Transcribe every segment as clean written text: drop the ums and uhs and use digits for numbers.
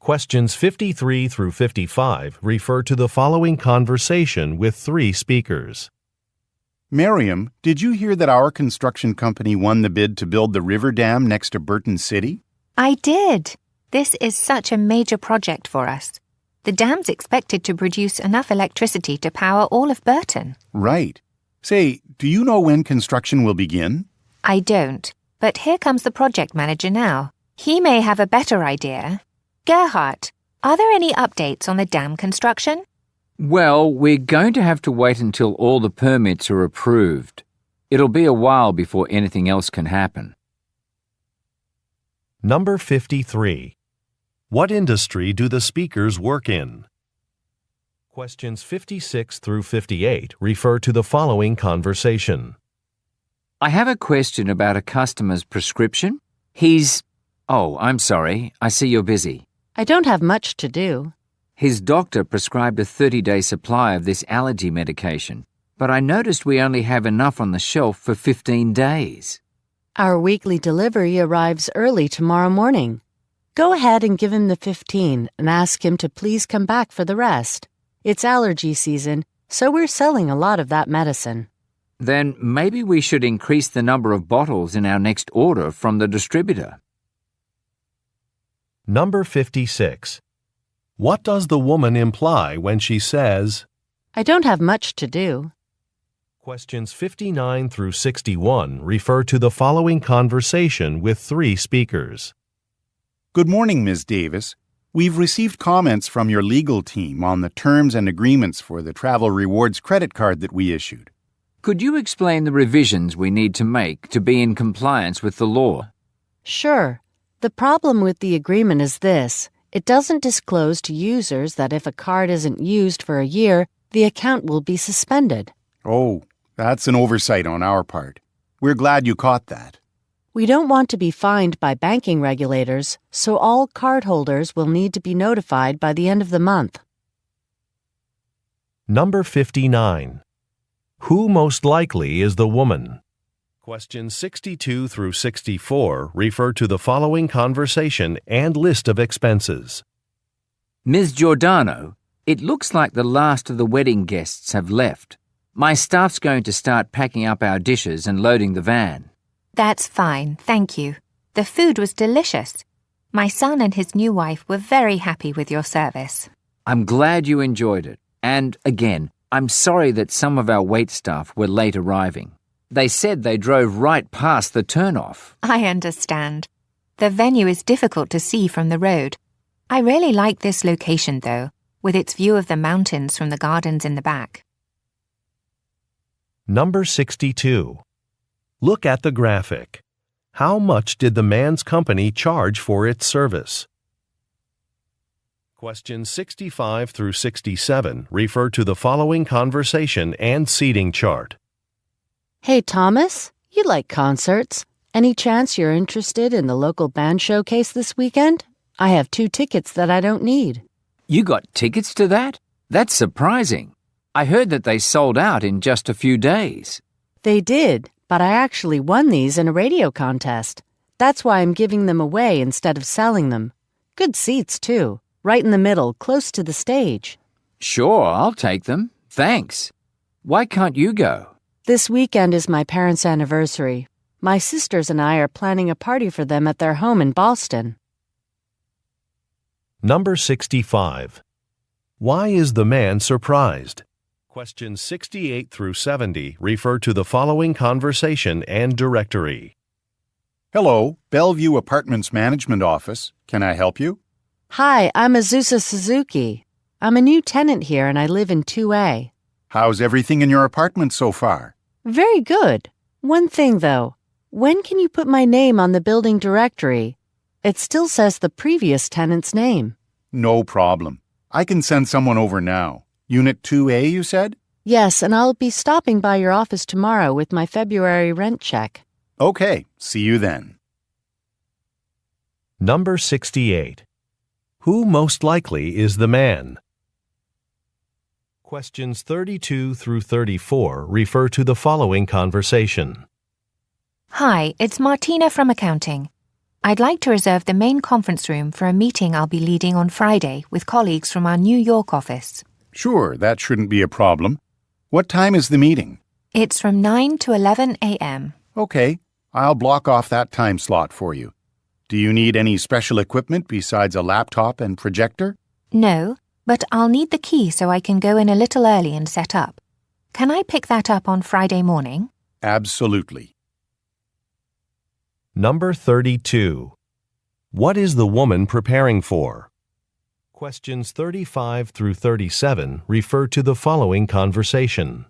Questions 53 through 55 refer to the following conversation with three speakers. Miriam, did you hear that our construction company won the bid to build the river dam next to Burton City? I did. This is such a major project for us. The dam's expected to produce enough electricity to power all of Burton. Right. Say, do you know when construction will begin? I don't, but here comes the project manager now. He may have a better idea. Gerhard, are there any updates on the dam construction? Well, we're going to have to wait until all the permits are approved. It'll be a while before anything else can happen. Number 53. What industry do the speakers work in? Questions 56 through 58 refer to the following conversation. I have a question about a customer's prescription. I'm sorry, I see you're busy. I don't have much to do. His doctor prescribed a 30-day supply of this allergy medication, but I noticed we only have enough on the shelf for 15 days. Our weekly delivery arrives early tomorrow morning. Go ahead and give him the 15 and ask him to please come back for the rest. It's allergy season, so we're selling a lot of that medicine. Then maybe we should increase the number of bottles in our next order from the distributor. Number 56. What does the woman imply when she says, I don't have much to do? Questions 59 through 61 refer to the following conversation with three speakers. Good morning, Ms. Davis. We've received comments from your legal team on the terms and agreements for the Travel Rewards credit card that we issued. Could you explain the revisions we need to make to be in compliance with the law? Sure. The problem with the agreement is this. It doesn't disclose to users that if a card isn't used for a year, the account will be suspended. Oh, that's an oversight on our part. We're glad you caught that. We don't want to be fined by banking regulators, so all cardholders will need to be notified by the end of the month. Number 59. Who most likely is the woman? Questions 62 through 64 refer to the following conversation and list of expenses. Ms. Giordano, it looks like the last of the wedding guests have left. My staff's going to start packing up our dishes and loading the van. That's fine, thank you. The food was delicious. My son and his new wife were very happy with your service. I'm glad you enjoyed it. And again, I'm sorry that some of our wait staff were late arriving. They said they drove right past the turnoff. I understand. The venue is difficult to see from the road. I really like this location, though, with its view of the mountains from the gardens in the back. Number 62. Look at the graphic. How much did the man's company charge for its service? Questions 65 through 67 refer to the following conversation and seating chart. Hey, Thomas, you like concerts. Any chance you're interested in the local band showcase this weekend? I have 2 tickets that I don't need. You got tickets to that? That's surprising. I heard that they sold out in just a few days. They did, but I actually won these in a radio contest. That's why I'm giving them away instead of selling them. Good seats, too. Right in the middle, close to the stage. Sure, I'll take them. Thanks. Why can't you go? This weekend is my parents' anniversary. My sisters and I are planning a party for them at their home in Boston. Number 65. Why is the man surprised? Questions 68 through 70 refer to the following conversation and directory. Hello, Bellevue Apartments Management Office. Can I help you? Hi, I'm Azusa Suzuki. I'm a new tenant here and I live in 2A. How's everything in your apartment so far? Very good. One thing, though. When can you put my name on the building directory? It still says the previous tenant's name. No problem. I can send someone over now. Unit 2A, you said? Yes, and I'll be stopping by your office tomorrow with my February rent check. Okay, see you then. Number 68. Who most likely is the man? Questions 32 through 34 refer to the following conversation. Hi, it's Martina from accounting. I'd like to reserve the main conference room for a meeting I'll be leading on Friday with colleagues from our New York office. Sure, that shouldn't be a problem. What time is the meeting? It's from 9 to 11 a.m. Okay, I'll block off that time slot for you. Do you need any special equipment besides a laptop and projector? No, but I'll need the key so I can go in a little early and set up. Can I pick that up on Friday morning? Absolutely. Number 32. What is the woman preparing for? Questions 35 through 37 refer to the following conversation.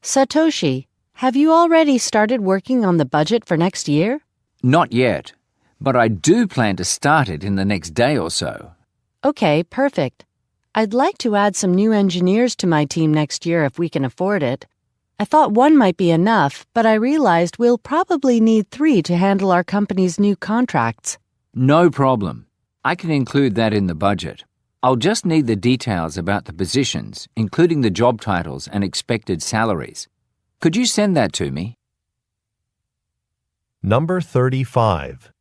Satoshi, have you already started working on the budget for next year? Not yet, but I do plan to start it in the next day or so. Okay, perfect. I'd like to add some new engineers to my team next year if we can afford it. I thought one might be enough, but I realized we'll probably need 3 to handle our company's new contracts. No problem. I can include that in the budget. I'll just need the details about the positions, including the job titles and expected salaries. Could you send that to me? Number 35.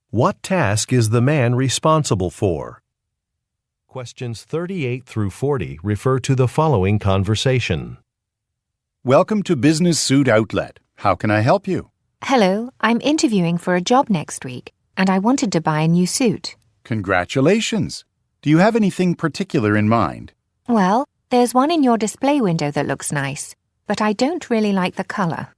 What task is the man responsible for? Questions 38 through 40 refer to the following conversation. Welcome to Business Suit Outlet. How can I help you? Hello, I'm interviewing for a job next week, and I wanted to buy a new suit. Congratulations. Do you have anything particular in mind? Well, there's one in your display window that looks nice, but I don't really like the color.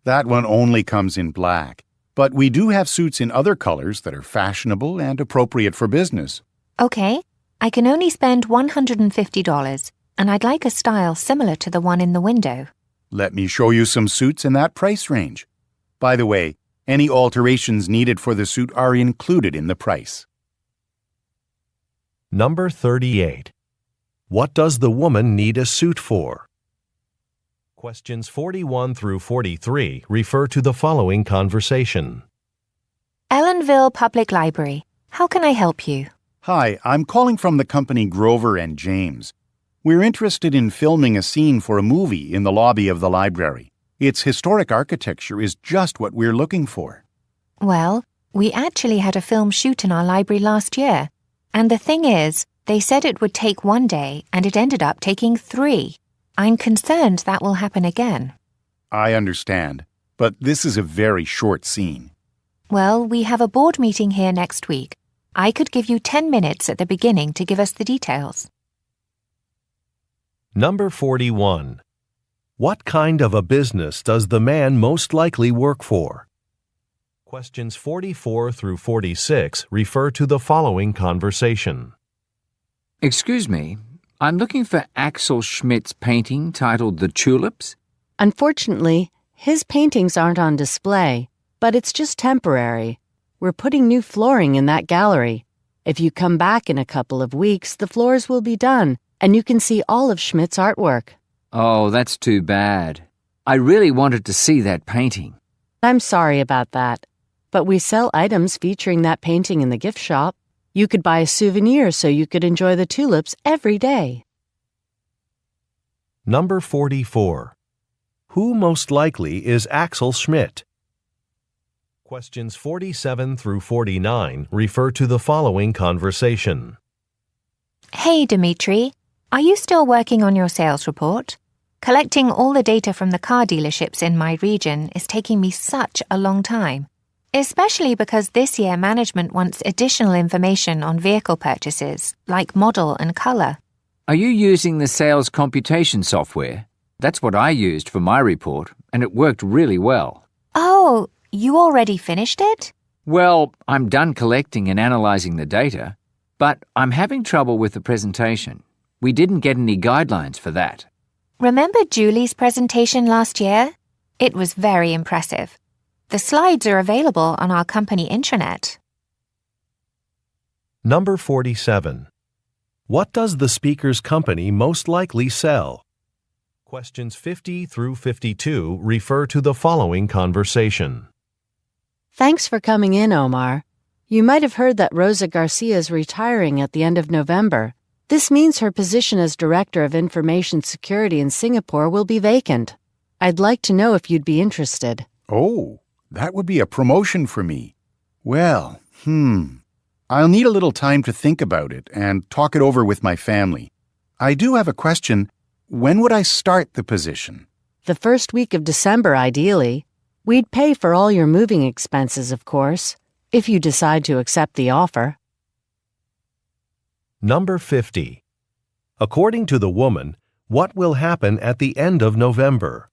That one only comes in black, but we do have suits in other colors that are fashionable and appropriate for business. Okay, I can only spend $150, and I'd like a style similar to the one in the window. Let me show you some suits in that price range. By the way, any alterations needed for the suit are included in the price. Number 38. What does the woman need a suit for? Questions 41 through 43 refer to the following conversation. Ellenville Public Library. How can I help you? Hi, I'm calling from the company Grover and James. We're interested in filming a scene for a movie in the lobby of the library. Its historic architecture is just what we're looking for. Well, we actually had a film shoot in our library last year. And the thing is, they said it would take 1 day, and it ended up taking 3. I'm concerned that will happen again. I understand, but this is a very short scene. Well, we have a board meeting here next week. I could give you 10 minutes at the beginning to give us the details. Number 41. What kind of a business does the man most likely work for? Questions 44 through 46 refer to the following conversation. Excuse me, I'm looking for Axel Schmidt's painting titled The Tulips. Unfortunately, his paintings aren't on display, but it's just temporary. We're putting new flooring in that gallery. If you come back in a couple of weeks, the floors will be done, and you can see all of Schmidt's artwork. Oh, that's too bad. I really wanted to see that painting. I'm sorry about that, but we sell items featuring that painting in the gift shop. You could buy a souvenir so you could enjoy the tulips every day. Number 44. Who most likely is Axel Schmidt? Questions 47 through 49 refer to the following conversation. Hey, Dimitri. Are you still working on your sales report? Collecting all the data from the car dealerships in my region is taking me such a long time, especially because this year management wants additional information on vehicle purchases, like model and color. Are you using the sales computation software? That's what I used for my report, and it worked really well. Oh, you already finished it? Well, I'm done collecting and analyzing the data, but I'm having trouble with the presentation. We didn't get any guidelines for that. Remember Julie's presentation last year? It was very impressive. The slides are available on our company intranet. Number 47. What does the speaker's company most likely sell? Questions 50 through 52 refer to the following conversation. Thanks for coming in, Omar. You might have heard that Rosa Garcia is retiring at the end of November. This means her position as Director of Information Security in Singapore will be vacant. I'd like to know if you'd be interested. Oh, that would be a promotion for me. Well, I'll need a little time to think about it and talk it over with my family. I do have a question. When would I start the position? The first week of December, ideally. We'd pay for all your moving expenses, of course, if you decide to accept the offer. Number 50. According to the woman, what will happen at the end of November?